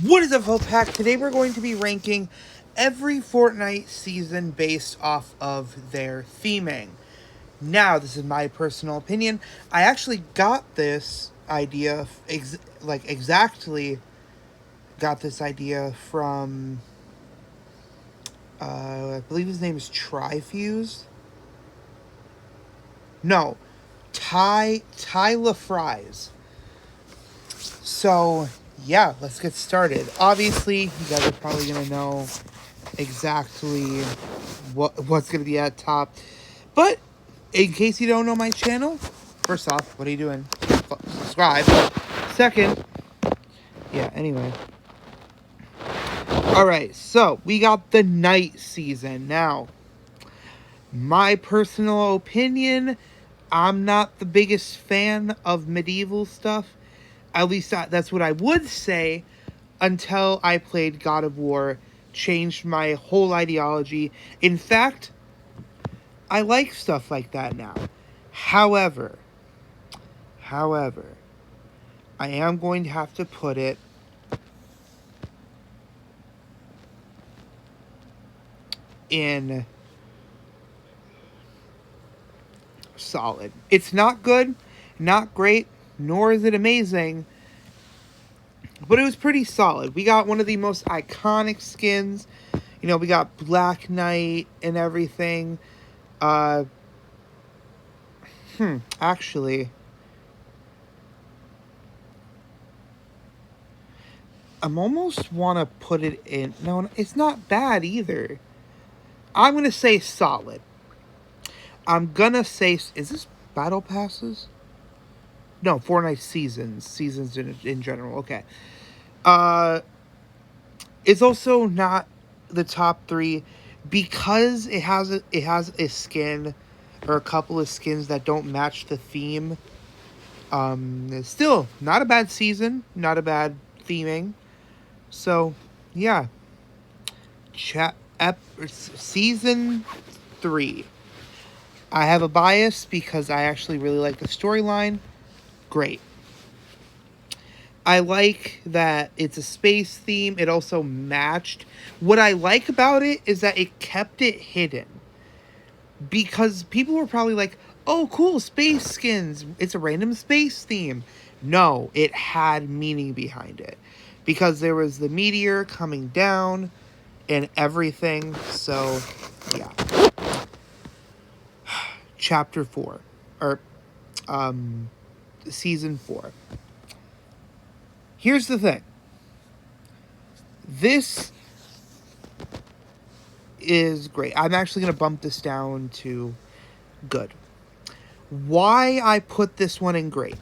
What is up, whole pack? Today we're going to be ranking every Fortnite season based off of their theming. Now, this is my personal opinion. I actually got this idea, exactly got this idea from, I believe his name is ThyFryz. No, ThyFryz. So, yeah, let's get started. Obviously, you guys are probably going to know exactly what's going to be at top. But in case you don't know my channel, first off, what are you doing? Subscribe. Second, yeah, anyway. Alright, so we got the night season. Now, my personal opinion, I'm not the biggest fan of medieval stuff. At least that's what I would say until I played God of War, changed my whole ideology. In fact, I like stuff like that now. However, however, I am going to have to put it in solid. It's not good, not great, nor is it amazing, but it was pretty solid. We got one of the most iconic skins. You know, we got Black Knight and everything. Uh, actually, I'm almost want to put it in. No, it's not bad either. I'm going to say solid. I'm going to say, is this battle passes? No, Fortnite seasons in general. Okay. Uh, it's also not the top 3 because it has a skin or a couple of skins that don't match the theme. It's still not a bad season, not a bad theming. So, yeah. Season 3. I have a bias because I actually really like the storyline. Great. I like that it's a space theme. It also matched. What I like about it is that it kept it hidden. Because people were probably like, oh, cool, space skins. It's a random space theme. No, it had meaning behind it. Because there was the meteor coming down and everything. So, yeah. Chapter 4. Or, Season 4. Here's the thing. This is great. I'm actually going to bump this down to good. Why I put this one in great.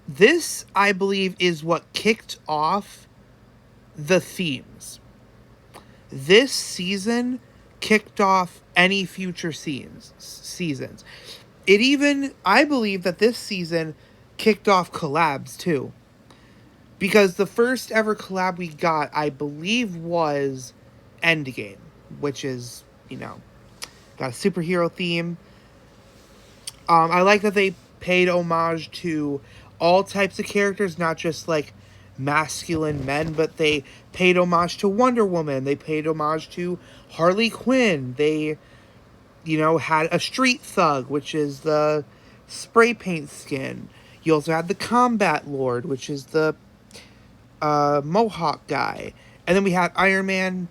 This, I believe, is what kicked off the themes. This season kicked off any future seasons. It even, I believe that this season kicked off collabs too. Because the first ever collab we got, I believe, was Endgame, which is, got a superhero theme. I like that they paid homage to all types of characters, not just like masculine men, but they paid homage to Wonder Woman. They paid homage to Harley Quinn. They, had a street thug, which is the spray paint skin. You also had the Combat Lord, which is the Mohawk guy. And then we had Iron Man,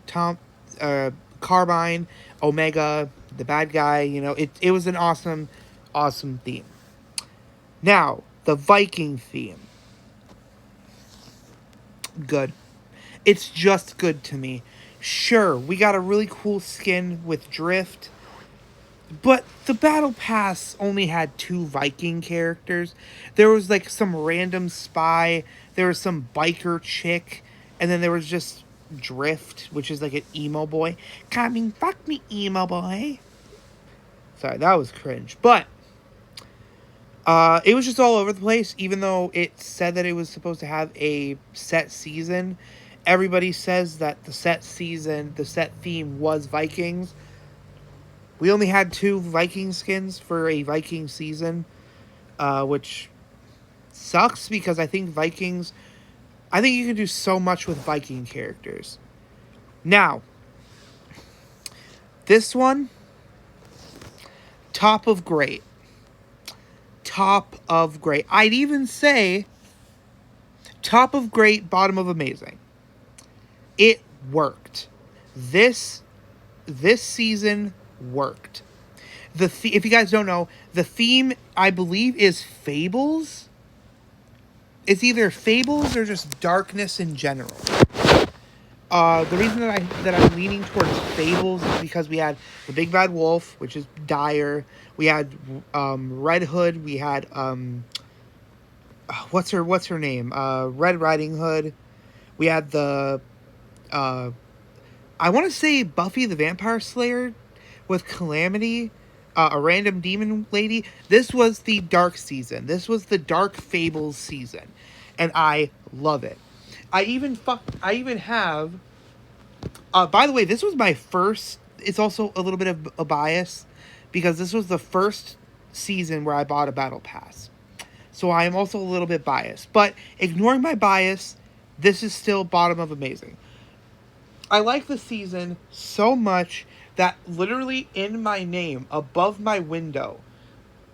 Carbine, Omega, the bad guy. It was an awesome, awesome theme. Now, the Viking theme. Good. It's just good to me. Sure, we got a really cool skin with Drift, but the Battle Pass only had 2 Viking characters. There was like some random spy, there was some biker chick, and then there was just Drift, which is like an emo boy. Coming, fuck me, emo boy. Sorry, that was cringe. But it was just all over the place, even though it said that it was supposed to have a set season. Everybody says that the set theme was Vikings. We only had 2 Viking skins for a Viking season, which sucks because I think Vikings I think you can do so much with Viking characters. Now, this one, top of great. Top of great. I'd even say top of great, bottom of amazing. It worked. This season worked. If you guys don't know, the theme I believe is fables. It's either fables or just darkness in general. The reason that I'm leaning towards fables is because we had the Big Bad Wolf, which is dire. We had Red Hood. We had what's her name? Red Riding Hood. We had the I want to say Buffy the Vampire Slayer with Calamity, a random demon lady. This was the dark season. This was the dark fables season, and I love it. I even have. By the way, this was my first. It's also a little bit of a bias because this was the first season where I bought a battle pass. So I am also a little bit biased. But ignoring my bias, this is still bottom of amazing. I like the season so much that literally in my name, above my window,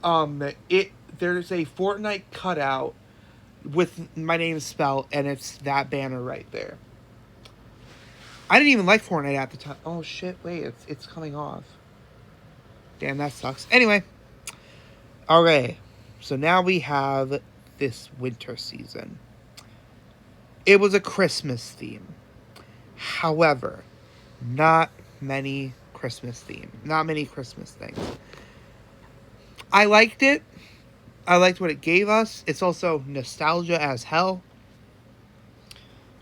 there's a Fortnite cutout with my name spelled, and it's that banner right there. I didn't even like Fortnite at the time. Oh shit! Wait, it's coming off. Damn, that sucks. Anyway, okay, so now we have this winter season. It was a Christmas theme. However, not many Christmas things. I liked it. I liked what it gave us. It's also nostalgia as hell.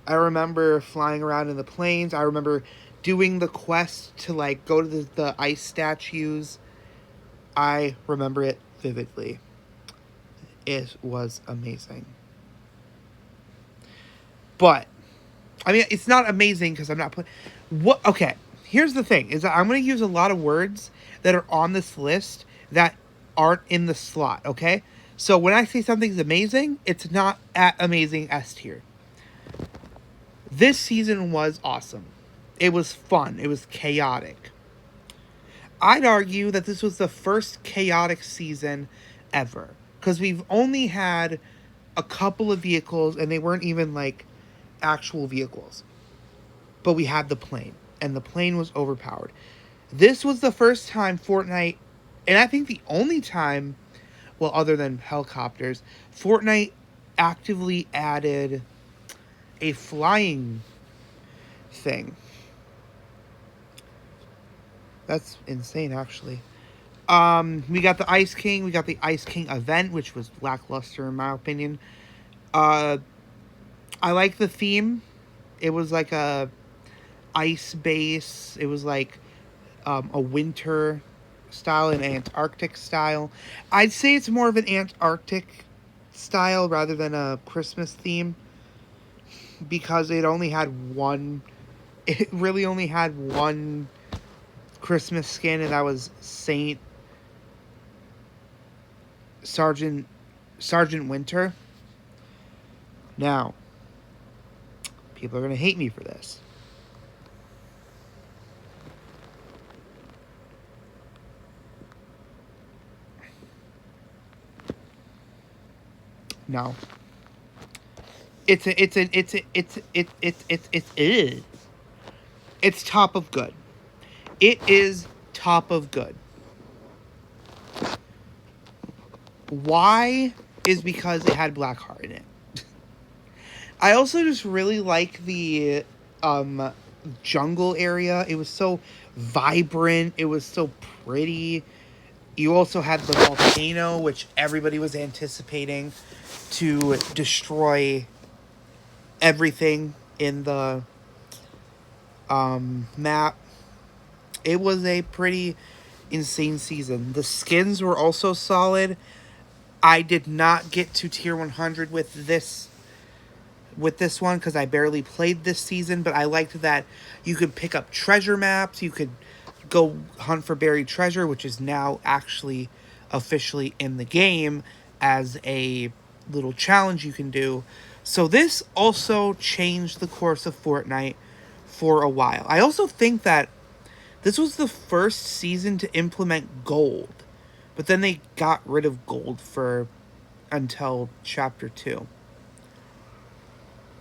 I remember flying around in the planes. I remember doing the quest to like go to the ice statues. I remember it vividly. It was amazing. But I mean, it's not amazing because I'm not putting. What? Okay, here's the thing: is that I'm going to use a lot of words that are on this list that aren't in the slot. Okay, so when I say something's amazing, it's not at amazing S tier. This season was awesome. It was fun. It was chaotic. I'd argue that this was the first chaotic season ever because we've only had a couple of vehicles, and they weren't even like actual vehicles. But we had the plane, and the plane was overpowered. This was the first time Fortnite, and I think the only time, well, other than helicopters, Fortnite actively added a flying thing. That's insane, actually. We got the Ice King. We got the Ice King event, which was lackluster in my opinion. I like the theme. It was like a ice base. It was like a winter style, an Antarctic style. I'd say it's more of an Antarctic style rather than a Christmas theme because it only had one. It really only had one Christmas skin, and that was Sergeant Winter. Now, people are gonna hate me for this. No. It's top of good. It is top of good. Why? Is because it had Blackheart in it. I also just really like the jungle area. It was so vibrant. It was so pretty. You also had the volcano, which everybody was anticipating to destroy everything in the map. It was a pretty insane season. The skins were also solid. I did not get to tier 100 with this one because I barely played this season, but I liked that you could pick up treasure maps. You could go hunt for buried treasure, which is now actually officially in the game as a little challenge you can do So this also changed the course of Fortnite for a while. I also think that this was the first season to implement gold, but then they got rid of gold for until chapter 2.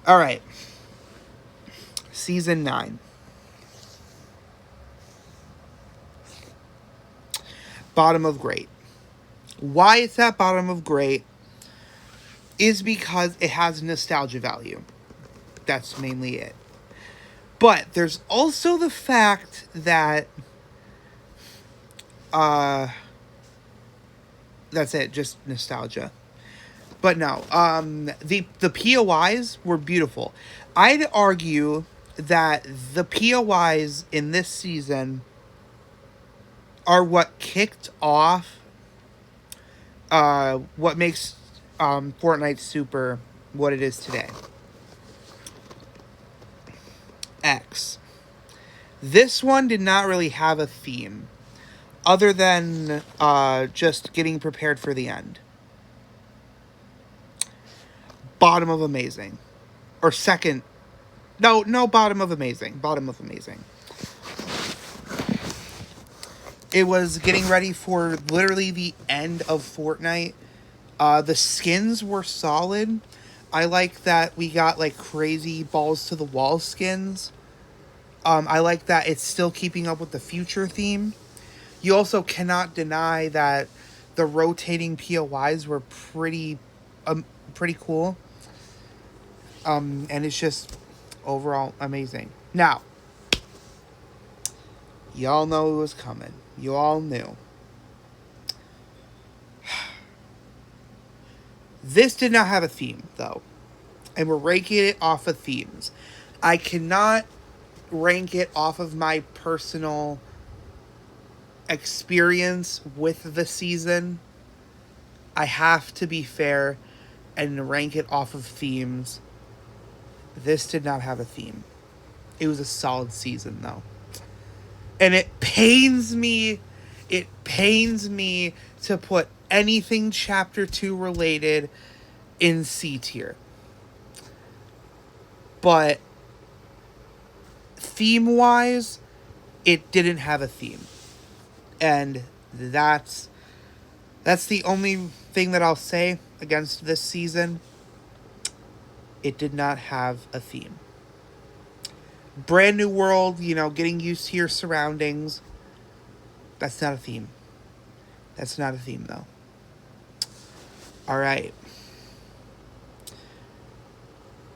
All right. Season 9. Bottom of Great. Why it's at bottom of Great is because it has nostalgia value. That's mainly it. But there's also the fact that that's it, just nostalgia. But no, the POIs were beautiful. I'd argue that the POIs in this season are what kicked off what makes Fortnite Super what it is today. X. This one did not really have a theme other than just getting prepared for the end. Bottom of Amazing. Or second. No, bottom of Amazing. Bottom of Amazing. It was getting ready for literally the end of Fortnite. The skins were solid. I like that we got like crazy balls to the wall skins. I like that it's still keeping up with the future theme. You also cannot deny that the rotating POIs were pretty cool. And it's just overall amazing. Now, y'all know it was coming. You all knew. This did not have a theme, though. And we're ranking it off of themes. I cannot rank it off of my personal experience with the season. I have to be fair and rank it off of themes. This did not have a theme. It was a solid season, though. And it pains me to put anything Chapter 2 related in C tier. But theme-wise, it didn't have a theme. And that's the only thing that I'll say against this season. It did not have a theme. Brand new world, getting used to your surroundings. That's not a theme. That's not a theme, though. All right.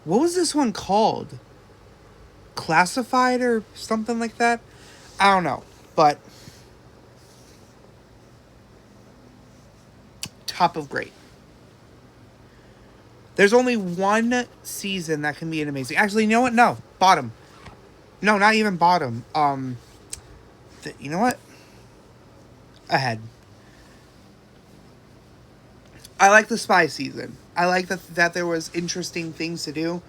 What was this one called? Classified or something like that? I don't know. But top of great. There's only one season that can be an amazing. Actually, you know what? No. Bottom. No, not even bottom. You know what? Ahead. I like the spy season. I like that there was interesting things to do.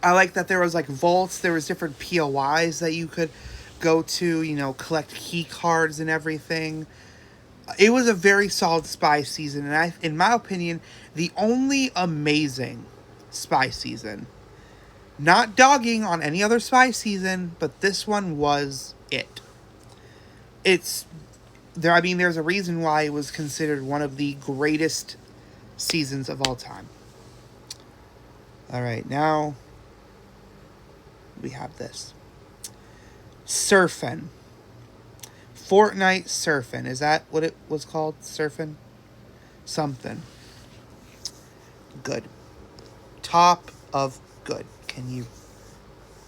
I like that there was like vaults. There was different POIs that you could go to, collect key cards and everything. It was a very solid spy season. And in my opinion, the only amazing spy season. Not dogging on any other spy season, but this one was it. There's a reason why it was considered one of the greatest seasons of all time. All right, now we have this. Surfin'. Fortnite Surfin'. Is that what it was called? Surfin'? Something. Good. Top of good.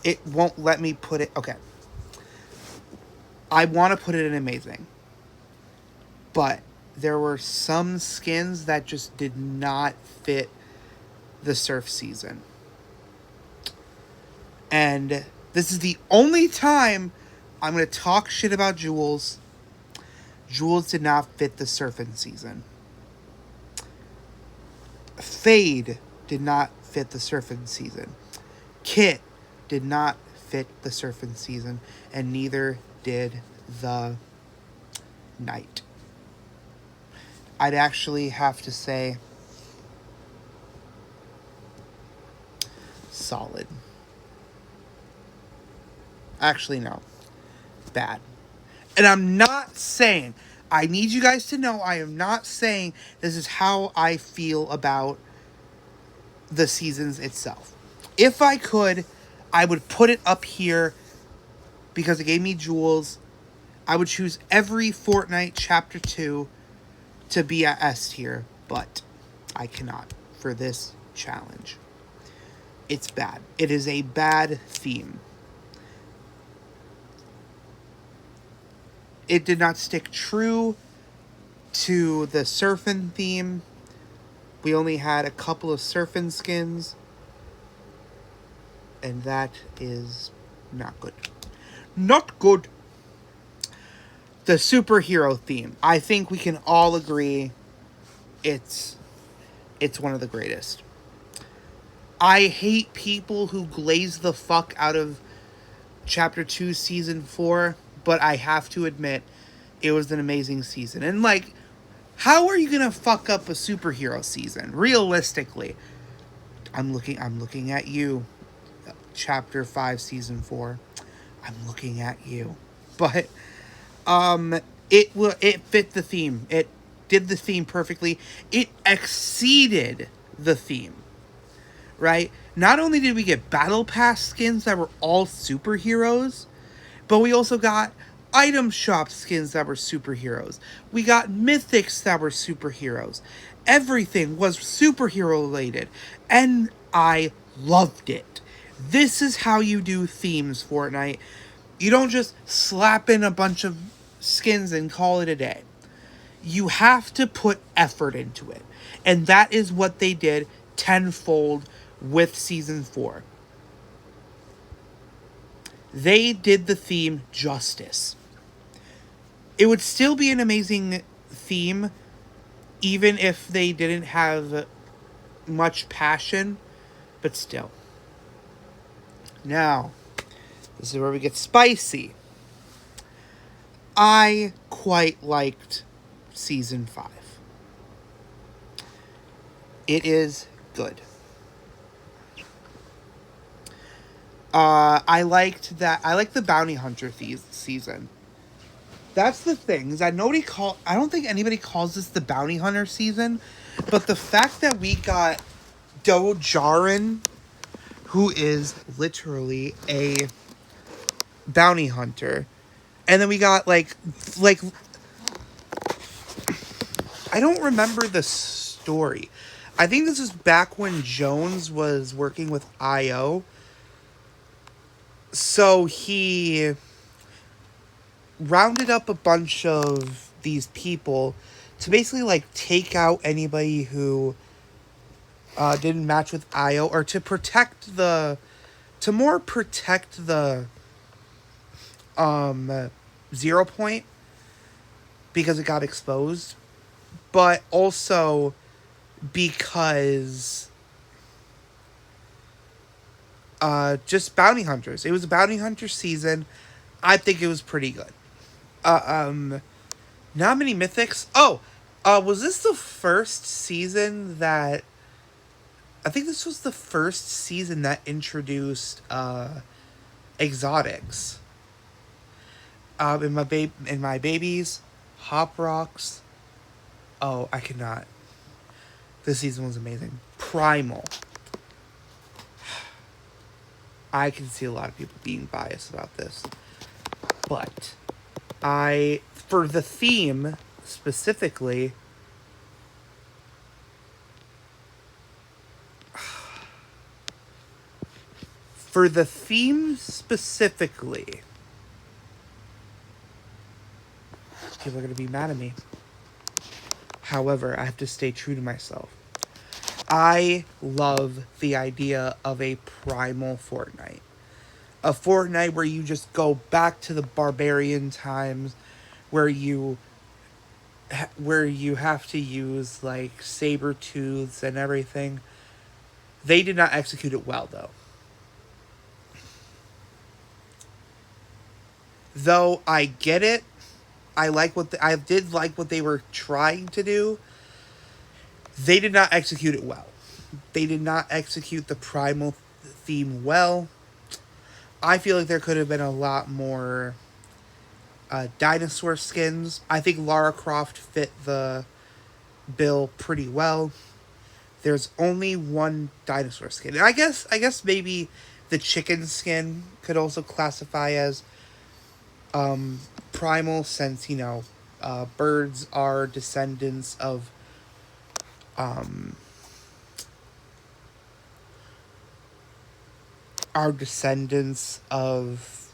It won't let me put it. Okay. I want to put it in amazing. But there were some skins that just did not fit the surf season. And this is the only time I'm going to talk shit about Jules. Jules did not fit the surfing season. Fade did not fit the surfing season. Kit did not fit the surfing season. And neither did the Knight. I'd actually have to say solid. Actually, no. Bad. And I'm not saying, I need you guys to know, I am not saying this is how I feel about the seasons itself. If I could, I would put it up here because it gave me jewels. I would choose every Fortnite Chapter 2 to be at S tier, but I cannot for this challenge. It's bad. It is a bad theme. It did not stick true to the surfing theme. We only had a couple of surfing skins, and that is not good. Not good. The superhero theme. I think we can all agree it's one of the greatest. I hate people who glaze the fuck out of Chapter 2 Season 4, but I have to admit, it was an amazing season. And, like, how are you gonna fuck up a superhero season? Realistically. I'm looking at you, Chapter 5 Season 4. I'm looking at you. But, it fit the theme. It did the theme perfectly. It exceeded the theme. Right? Not only did we get Battle Pass skins that were all superheroes, but we also got item shop skins that were superheroes. We got mythics that were superheroes. Everything was superhero related, and I loved it. This is how you do themes, Fortnite. You don't just slap in a bunch of skins and call it a day. You have to put effort into it. And that is what they did tenfold with Season 4. They did the theme justice. It would still be an amazing theme, even if they didn't have much passion, but still. Now, this is where we get spicy. I quite liked Season 5. It is good. I liked the bounty hunter season. That's the thing, is that I don't think anybody calls this the bounty hunter season, but the fact that we got Dojarin, who is literally a bounty hunter, and then we got like I don't remember the story. I think this is back when Jones was working with IO. So he rounded up a bunch of these people to basically like take out anybody who didn't match with IO, or to protect the 0 point, because it got exposed, but also because just bounty hunters. It was a bounty hunter season. I think it was pretty good. Not many mythics. Was this the first season that... I think this was the first season that introduced exotics. In my babies, Hop Rocks. Oh, I cannot. This season was amazing. Primal. I can see a lot of people being biased about this. But for the theme specifically, people are going to be mad at me. However, I have to stay true to myself. I love the idea of a primal Fortnite. A Fortnite where you just go back to the barbarian times, where you have to use like saber tooths and everything. They did not execute it well, though. Though I get it, I did like what they were trying to do. They did not execute it well. They did not execute the primal theme well. I feel like there could have been a lot more dinosaur skins. I think Lara Croft fit the bill pretty well. There's only one dinosaur skin. And I guess maybe the chicken skin could also classify as primal, since birds are descendants of are descendants of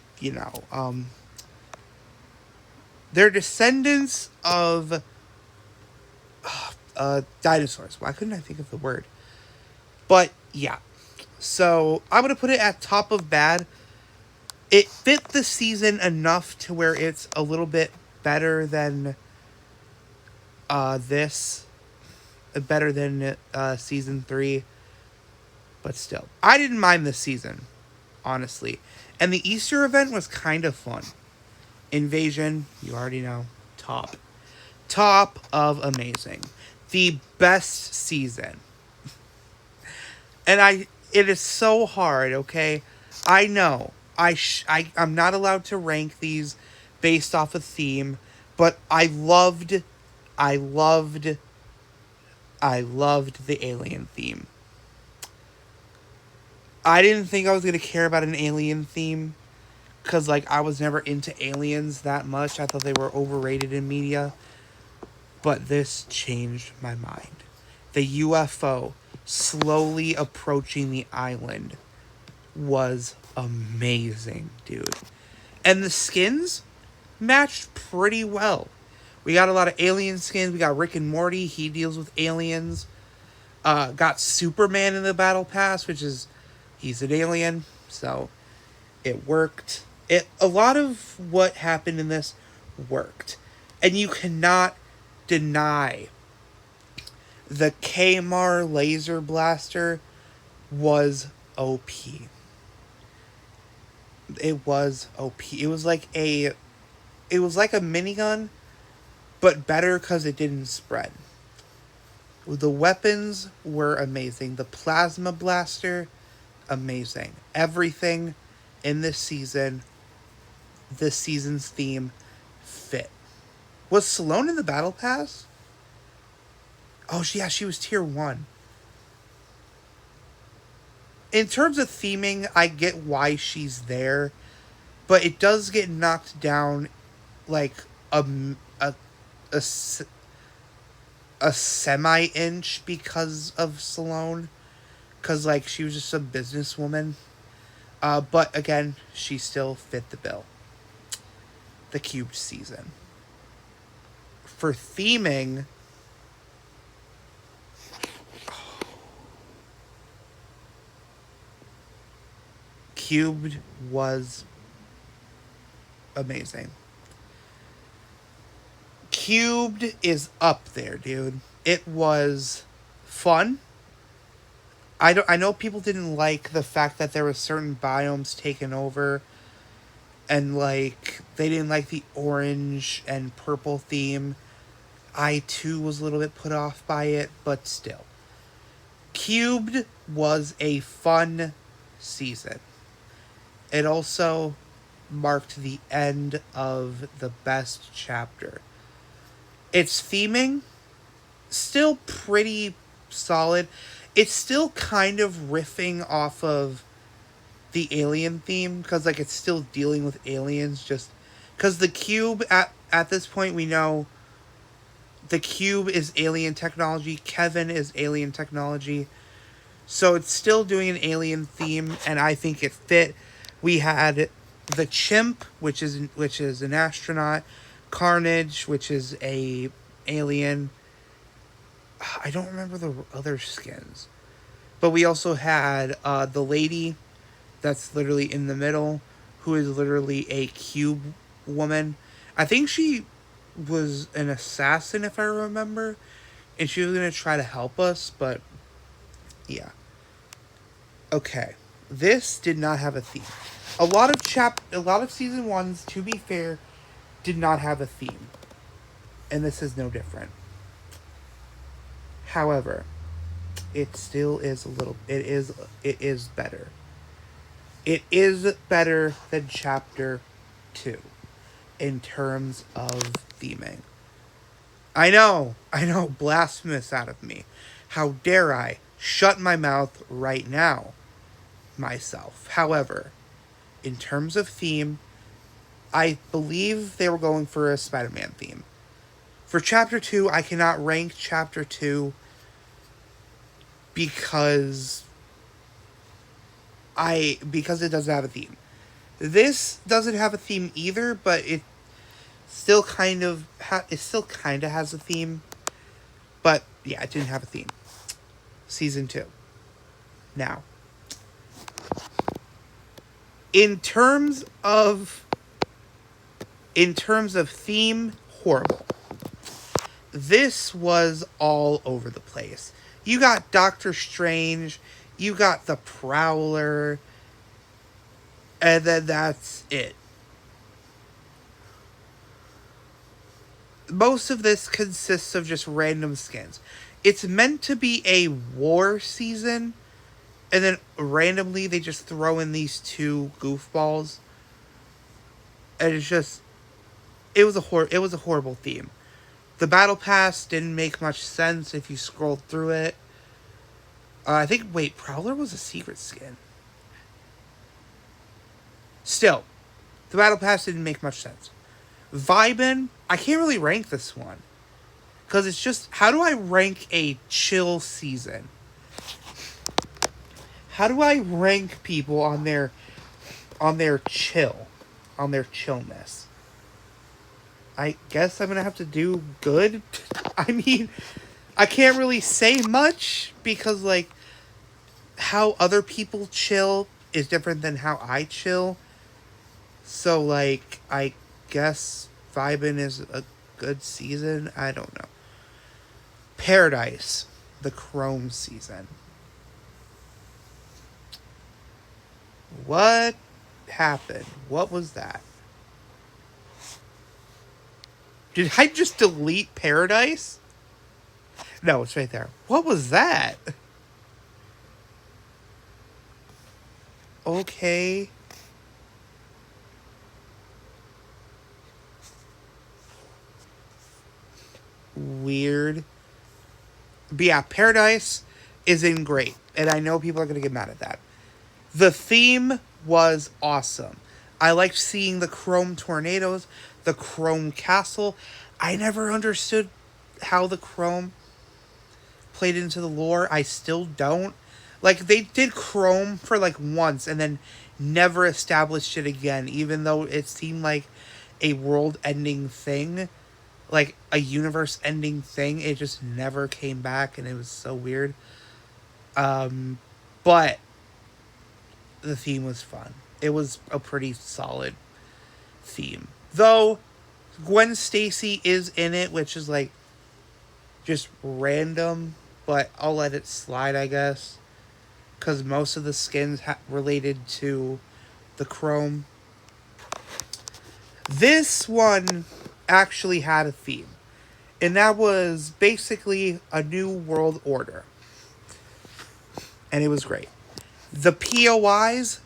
they're descendants of dinosaurs. Why couldn't I think of the word? But yeah, so I'm gonna put it at top of bad. It fit the season enough to where it's a little bit better than this, better than season 3, but still, I didn't mind this season, honestly. And the Easter event was kind of fun. Invasion, you already know, top of amazing, the best season. And it is so hard. Okay, I know I'm not allowed to rank these based off a theme, but I loved the alien theme. I didn't think I was gonna care about an alien theme, because like I was never into aliens that much. I thought they were overrated in media. But this changed my mind. The UFO slowly approaching the island was amazing, dude. And the skins matched pretty well. We got a lot of alien skins. We got Rick and Morty. He deals with aliens. Got Superman in the Battle Pass, he's an alien, so it worked. A lot of what happened in this worked. And you cannot deny the Kmar laser blaster was OP. It was OP. It was like a minigun, but better because it didn't spread. The weapons were amazing. The plasma blaster, amazing. Everything in this season's theme fit. Was Stallone in the Battle Pass? Oh, yeah, she was tier 1. In terms of theming, I get why she's there, but it does get knocked down like a semi-inch because of Stallone. Because, like, she was just a businesswoman. But, again, she still fit the bill. The Cubed season. For theming, Cubed was amazing. Cubed is up there, dude. It was fun. I know people didn't like the fact that there were certain biomes taken over, and like they didn't like the orange and purple theme. I too was a little bit put off by it, but still. Cubed was a fun season. It also marked the end of the best chapter. Its theming, still pretty solid. It's still kind of riffing off of the alien theme, because like it's still dealing with aliens, just because the cube at this point we know the cube is alien technology, Kevin is alien technology, so it's still doing an alien theme, and I think it fit. We had the chimp, which is an astronaut, Carnage, which is a alien. I don't remember the other skins, but we also had the lady that's literally in the middle, who is literally a cube woman. I think she was an assassin, if I remember, and she was going to try to help us, but yeah. Okay, this did not have a theme. A lot of season 1s, to be fair, did not have a theme, and this is no different. However, it still is it is better. It is better than chapter 2 in terms of theming. I know, blasphemous out of me. How dare I shut my mouth right now, myself. However, in terms of theme, I believe they were going for a Spider-Man theme. For chapter 2, I cannot rank chapter 2 because it doesn't have a theme. This doesn't have a theme either, but it still kind of has a theme. But yeah, it didn't have a theme. Season 2. Now, in terms of theme, horrible. This was all over the place. You got Doctor Strange, you got the Prowler, and then that's it. Most of this consists of just random skins. It's meant to be a war season, and then randomly they just throw in these two goofballs. And it's just, it was a horrible theme. The battle pass didn't make much sense if you scrolled through it. Prowler was a secret skin. Still, the battle pass didn't make much sense. Vibin', I can't really rank this one. Because it's just, how do I rank a chill season? How do I rank people on their chill? On their chillness? I guess I'm going to have to do good. I mean, I can't really say much because, like, how other people chill is different than how I chill. So, like, I guess Vibin' is a good season. I don't know. Paradise, the Chrome season. What happened? What was that? Did I just delete Paradise? No, it's right there. What was that? Okay. Weird. But yeah, Paradise isn't great. And I know people are going to get mad at that. The theme was awesome. I liked seeing the Chrome tornadoes, the Chrome castle. I never understood how the Chrome played into the lore. I still don't. Like, they did Chrome for, like, once and then never established it again, even though it seemed like a world-ending thing. Like, a universe-ending thing. It just never came back, and it was so weird. But the theme was fun. It was a pretty solid theme. Though, Gwen Stacy is in it, which is, like, just random, but I'll let it slide, I guess. Because most of the skins related to the Chrome. This one actually had a theme. And that was basically a new world order. And it was great. The POIs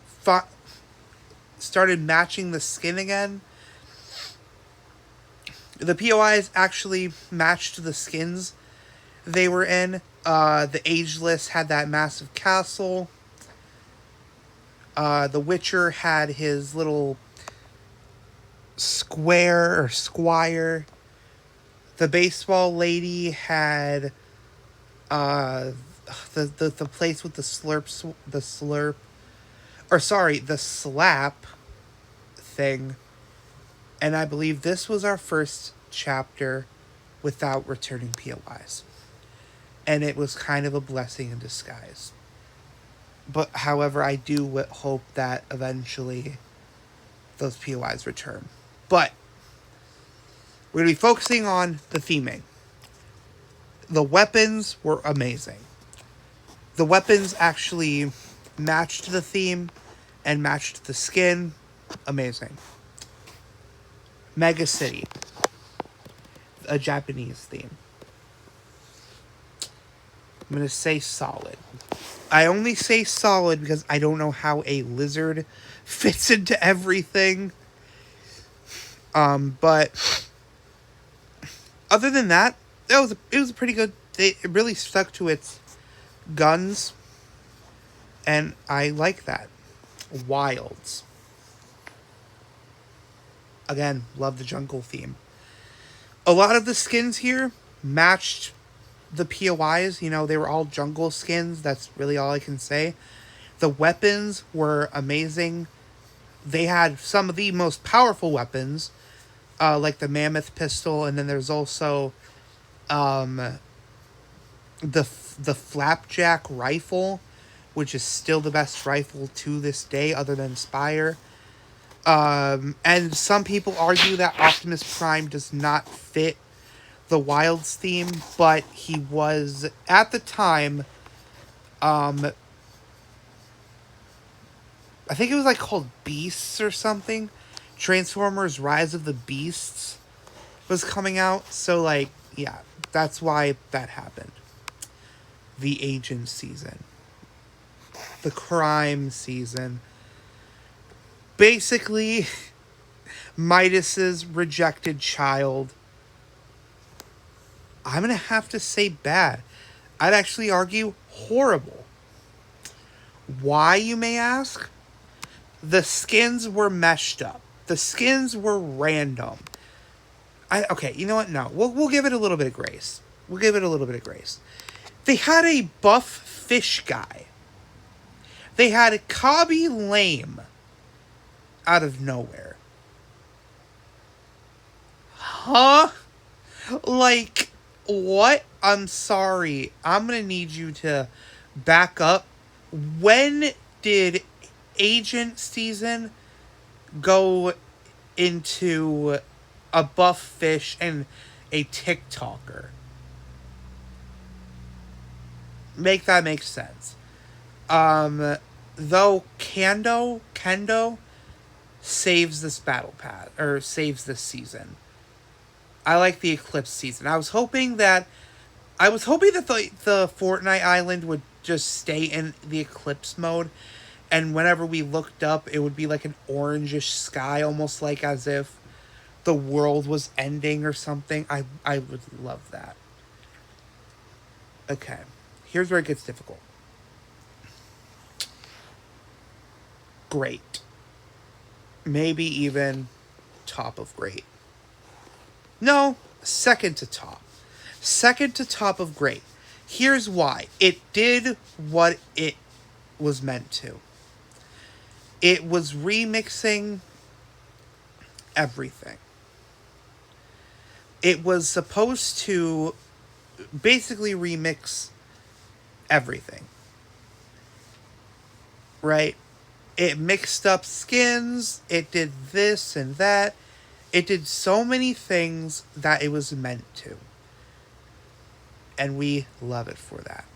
started matching the skin again. The POIs actually matched the skins they were in. The Ageless had that massive castle. The Witcher had his little square or squire. The baseball lady had the place with the the slap thing. And I believe this was our first chapter without returning POIs. And it was kind of a blessing in disguise. But, however, I do hope that eventually those POIs return. But we're going to be focusing on the theming. The weapons were amazing. The weapons actually matched the theme and matched the skin. Amazing. Mega City. A Japanese theme. I'm going to say solid. I only say solid because I don't know how a lizard fits into everything. But other than that, it was a pretty good. It really stuck to its guns, and I like that. Wilds. Again, love the jungle theme. A lot of the skins here matched the POIs. You know, they were all jungle skins. That's really all I can say. The weapons were amazing. They had some of the most powerful weapons, like the mammoth pistol, and then there's also the flapjack rifle, which is still the best rifle to this day, other than Spire. And some people argue that Optimus Prime does not fit the Wilds theme, but he was at the time. I think it was like called Beasts or something. Transformers: Rise of the Beasts was coming out, so like, yeah, that's why that happened. The agent season, the crime season. Basically, Midas's rejected child. I'm gonna have to say bad. I'd actually argue horrible. Why, you may ask? The skins were meshed up. The skins were random. Okay, you know what? No, we'll give it a little bit of grace. We'll give it a little bit of grace. They had a buff fish guy. They had a Cobby Lame out of nowhere. Huh? Like, what? I'm sorry. I'm gonna need you to back up. When did Agent season go into a buff fish and a TikToker? Make that make sense. Though Kendo saves this battle pass, or saves this season. I like the Eclipse season. I was hoping that the Fortnite island would just stay in the Eclipse mode, and whenever we looked up, it would be like an orangish sky, almost like as if the world was ending or something. I would love that. Okay, here's where it gets difficult. Great. Maybe even top of great. No, second to top. Second to top of great. Here's why. It did what it was meant to. It was remixing everything. It was supposed to basically remix everything. Right? It mixed up skins. It did this and that. It did so many things that it was meant to. And we love it for that.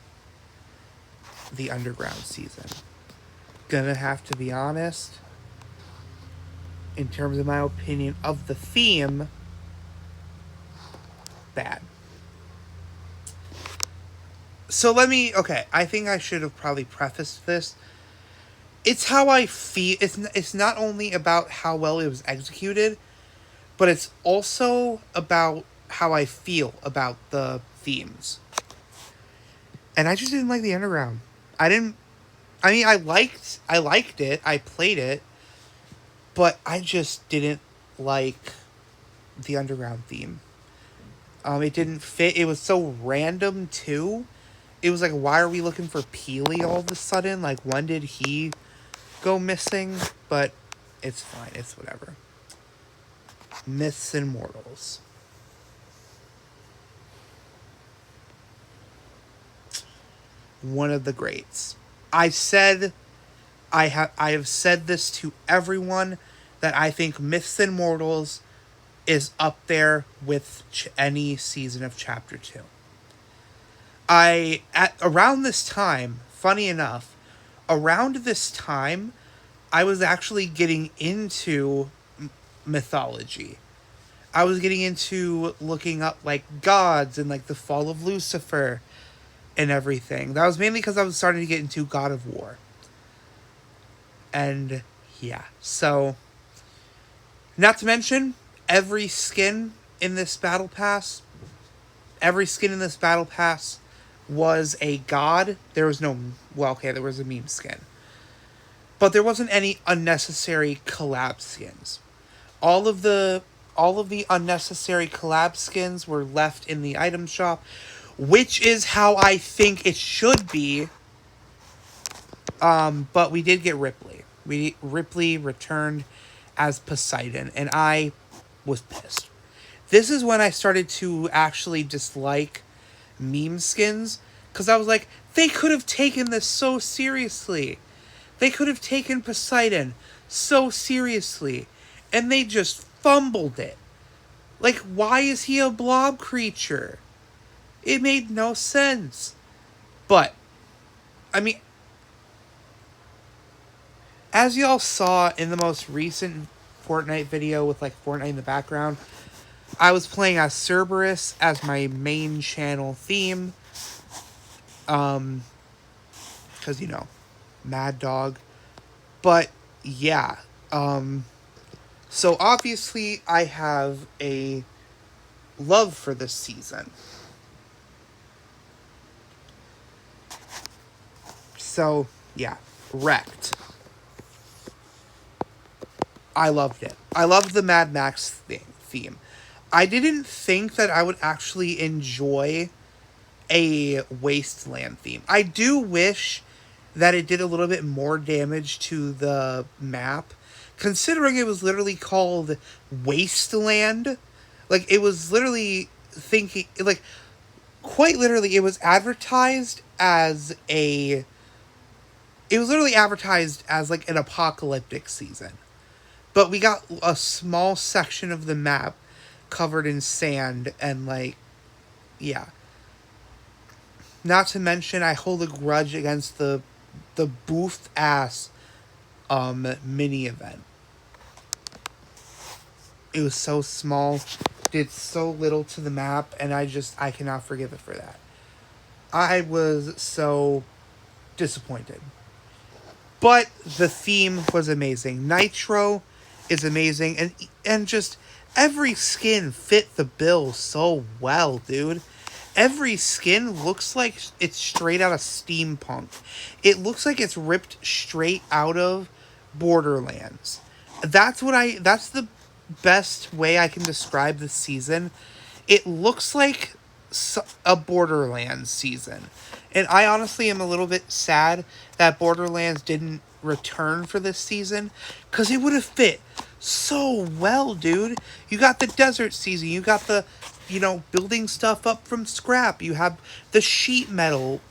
The Underground season. Gonna have to be honest. In terms of my opinion of the theme, bad. So okay, I think I should have probably prefaced this. It's how I feel. It's not only about how well it was executed, but it's also about how I feel about the themes. And I just didn't like the Underground. I liked it. I played it. But I just didn't like the Underground theme. It didn't fit. It was so random, too. It was like, why are we looking for Peely all of a sudden? Like, when did he go missing? But it's fine. It's whatever. Myths and Mortals. One of the greats. I have said this to everyone, that I think Myths and Mortals is up there with any season of Chapter 2. Around this time, funny enough, around this time, I was actually getting into mythology. I was getting into looking up like gods and like the fall of Lucifer. and everything. That was mainly because I was starting to get into God of War. And yeah, so not to mention every skin in this battle pass, every skin in this battle pass was a god. There was no, well, okay, there was a meme skin, but there wasn't any unnecessary collab skins. All of the all of the unnecessary collab skins were left in the item shop, which is how I think it should be. But we did get Ripley. Ripley returned as Poseidon, and I was pissed. This is when I started to actually dislike meme skins, because I was like, they could have taken this so seriously. They could have taken Poseidon so seriously, and they just fumbled it. Like, why is he a blob creature? It made no sense. But, I mean, as y'all saw in the most recent Fortnite video with, like, Fortnite in the background, I was playing as Cerberus as my main channel theme. Because, you know, Mad Dog. But, yeah. So, obviously, I have a love for this season. So, yeah. Wrecked. I loved it. I loved the Mad Max theme. I didn't think that I would actually enjoy a Wasteland theme. I do wish that it did a little bit more damage to the map, considering it was literally called Wasteland. Like, it was literally thinking, like, quite literally, it was advertised as a. It was literally advertised as, like, an apocalyptic season. But we got a small section of the map covered in sand and, like, yeah. Not to mention, I hold a grudge against the boofed ass mini event. It was so small, did so little to the map, and I cannot forgive it for that. I was so disappointed. But the theme was amazing. Nitro is amazing, and just every skin fit the bill so well, dude. Every skin looks like it's straight out of steampunk. It looks like it's ripped straight out of Borderlands. That's the best way I can describe the season. It looks like a Borderlands season. And I honestly am a little bit sad that Borderlands didn't return for this season, because it would have fit so well, dude. You got the desert season. You got the, building stuff up from scrap. You have the sheet metal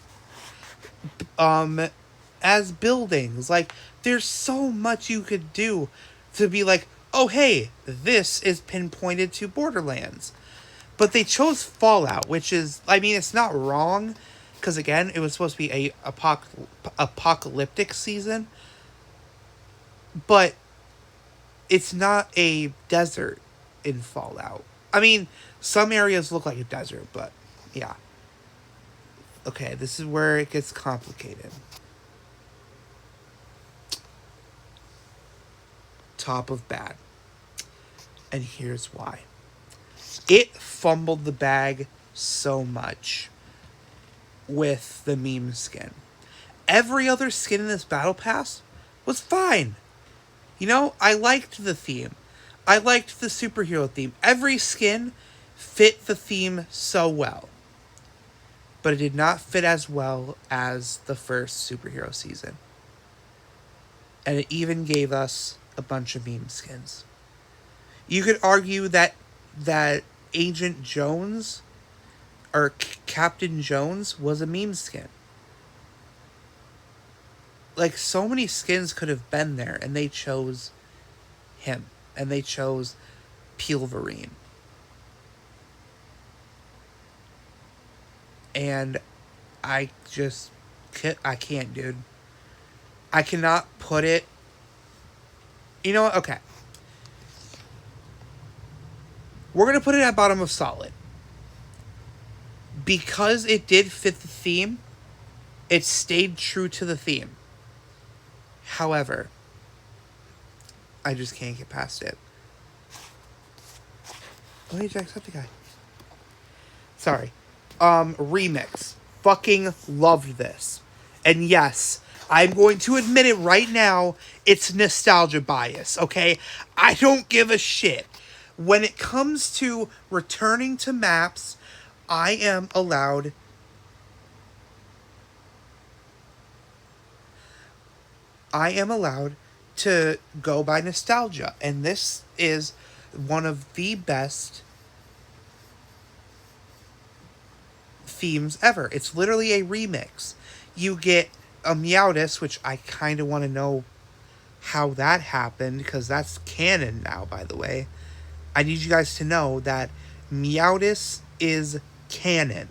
as buildings. Like, there's so much you could do to be like, oh, hey, this is pinpointed to Borderlands. But they chose Fallout, which is, I mean, it's not wrong, because, again, it was supposed to be a apocalyptic season, but it's not a desert in Fallout. I mean, some areas look like a desert, but, yeah. Okay, this is where it gets complicated. Top of bad. And here's why. It fumbled the bag so much with the meme skin. Every other skin in this battle pass was fine. I liked the theme. I liked the superhero theme. Every skin fit the theme so well. But it did not fit as well as the first superhero season. And it even gave us a bunch of meme skins. You could argue that Agent Jones or Captain Jones was a meme skin. Like, so many skins could have been there, and they chose him. And they chose Peelverine. And I can't, dude. I cannot put it. You know what? Okay. We're going to put it at bottom of solid. Because it did fit the theme, it stayed true to the theme. However, I just can't get past it. Oh, hey, Jacksepticeye. Sorry. Remix. Fucking loved this. And yes, I'm going to admit it right now, it's nostalgia bias, okay? I don't give a shit. When it comes to returning to maps, I am allowed to go by nostalgia. And this is one of the best themes ever. It's literally a remix. You get a Meowdis, which I kind of want to know how that happened, because that's canon now, by the way. I need you guys to know that Meowdis is canon.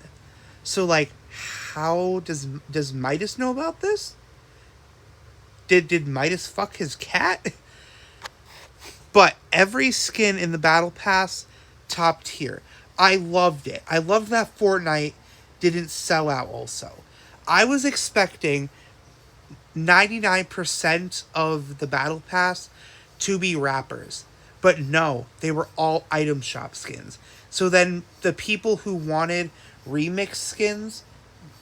So, like, how does Midas know about this? Did Midas fuck his cat? But every skin in the Battle Pass, top tier. I loved it. I loved that Fortnite didn't sell out also. I was expecting 99% of the Battle Pass to be wrappers. But no, they were all item shop skins. So then the people who wanted remix skins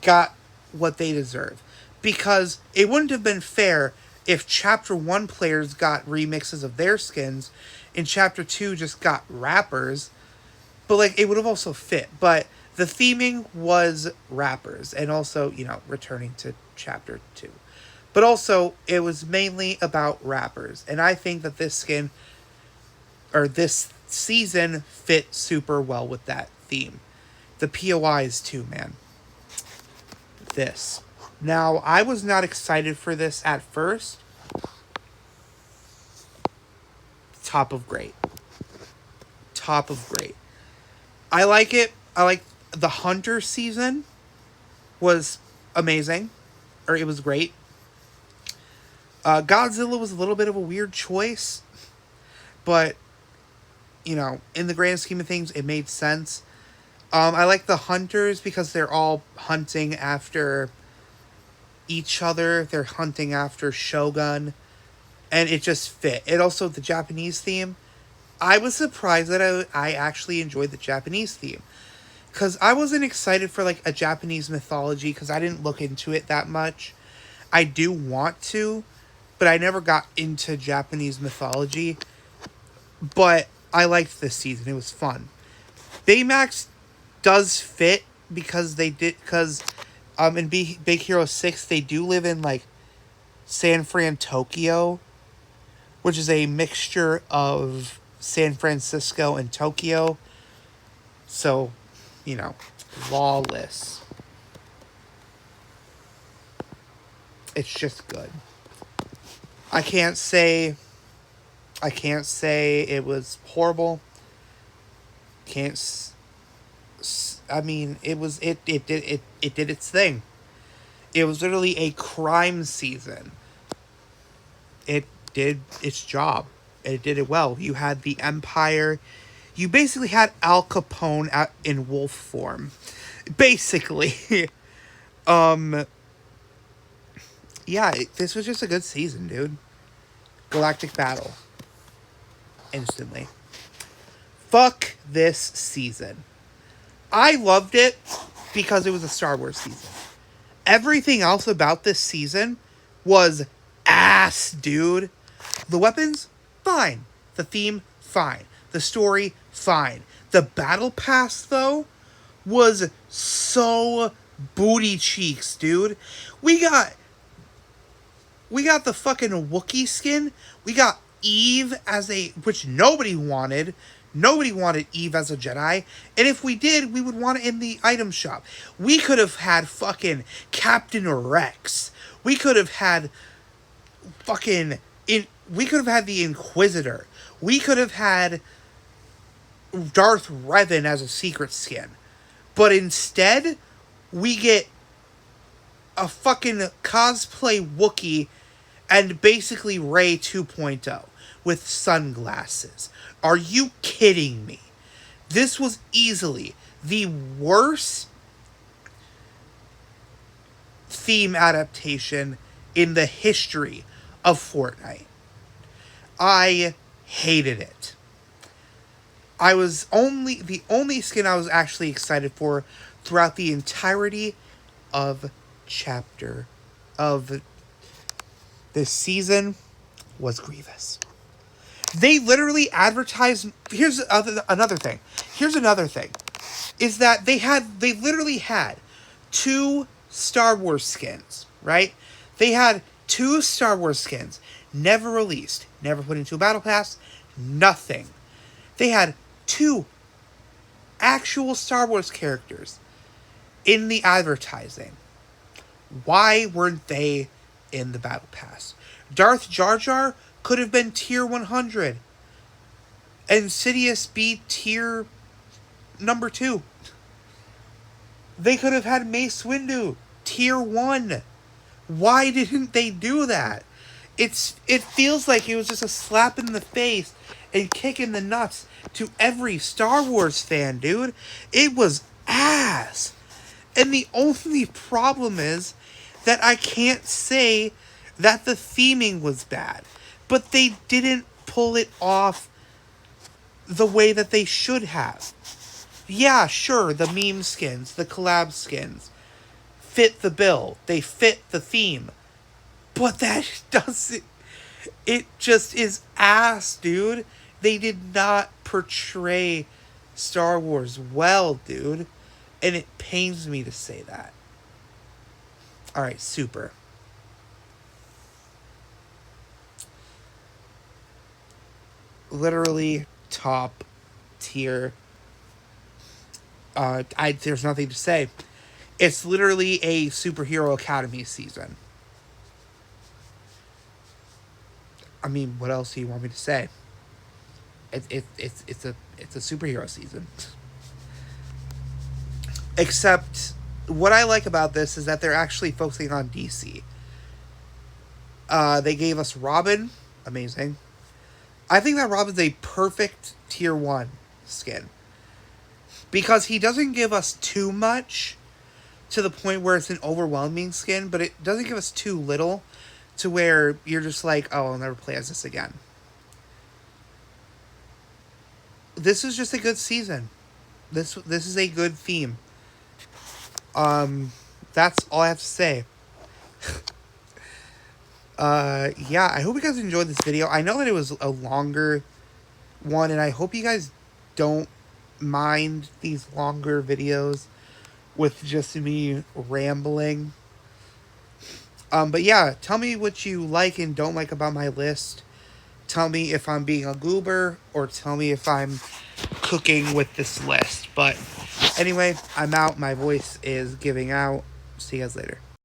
got what they deserve. Because it wouldn't have been fair if Chapter 1 players got remixes of their skins and Chapter 2 just got wrappers. But, like, it would have also fit. But the theming was wrappers. And also, you know, returning to Chapter 2. But also, it was mainly about wrappers. And I think that this skin, or this season, fit super well with that theme. The POIs too, man. This. Now, I was not excited for this at first. Top of great. Top of great. I like it. I like the Hunter season was amazing. Or it was great. Godzilla was a little bit of a weird choice. But, you know, in the grand scheme of things, it made sense. I like the Hunters because they're all hunting after each other. They're hunting after Shogun. And it just fit. It also, the Japanese theme. I was surprised that I actually enjoyed the Japanese theme. Because I wasn't excited for, like, a Japanese mythology. Because I didn't look into it that much. I do want to. But I never got into Japanese mythology. But I liked this season. It was fun. Baymax does fit because in Big Hero 6 they do live in, like, San Fran, Tokyo, which is a mixture of San Francisco and Tokyo. So, you know, lawless. It's just good. I can't say it was horrible. I mean, it did its thing. It was literally a crime season. It did its job. It did it well. You had the Empire. You basically had Al Capone in wolf form. Basically. Yeah, this was just a good season, dude. Galactic Battle. Instantly. Fuck this season. I loved it because it was a Star Wars season. Everything else about this season was ass, dude. The weapons, fine. The theme, fine. The story, fine. The battle pass, though, was so booty cheeks, dude. We got the fucking Wookiee skin. We got Eve which nobody wanted. Nobody wanted Eve as a Jedi. And if we did, we would want it in the item shop. We could have had fucking Captain Rex. We could have had we could have had the Inquisitor. We could have had Darth Revan as a secret skin. But instead, we get a fucking cosplay Wookiee and basically Rey 2.0 with sunglasses. Are you kidding me? This was easily the worst theme adaptation in the history of Fortnite. I hated it. I was the only skin I was actually excited for throughout the entirety of chapter of this season was Grievous. They literally advertised. Another thing. Here's another thing, is that they literally had 2 Star Wars skins, right? They had 2 Star Wars skins, never released, never put into a battle pass, nothing. They had 2 actual Star Wars characters in the advertising. Why weren't they in the battle pass? Darth Jar Jar could have been tier 100. And Sidious be tier number 2. They could have had Mace Windu tier 1. Why didn't they do that? It feels like it was just a slap in the face and kick in the nuts to every Star Wars fan, dude. It was ass. And the only problem is that I can't say that the theming was bad, but they didn't pull it off the way that they should have. Yeah, sure, the meme skins, the collab skins fit the bill. They fit the theme. But that doesn't... It just is ass, dude. They did not portray Star Wars well, dude. And it pains me to say that. Alright, super. Literally top tier. There's nothing to say. It's literally a superhero academy season. I mean, what else do you want me to say? It's a superhero season. Except, what I like about this is that they're actually focusing on DC. They gave us Robin. Amazing. I think that Robin's a perfect tier 1 skin. Because he doesn't give us too much to the point where it's an overwhelming skin, but it doesn't give us too little to where you're just like, oh, I'll never play as this again. This is just a good season. This is a good theme. That's all I have to say. Yeah, I hope you guys enjoyed this video. I know that it was a longer one, and I hope you guys don't mind these longer videos with just me rambling. But yeah, tell me what you like and don't like about my list. Tell me if I'm being a goober, or tell me if I'm cooking with this list. But anyway, I'm out. My voice is giving out. See you guys later.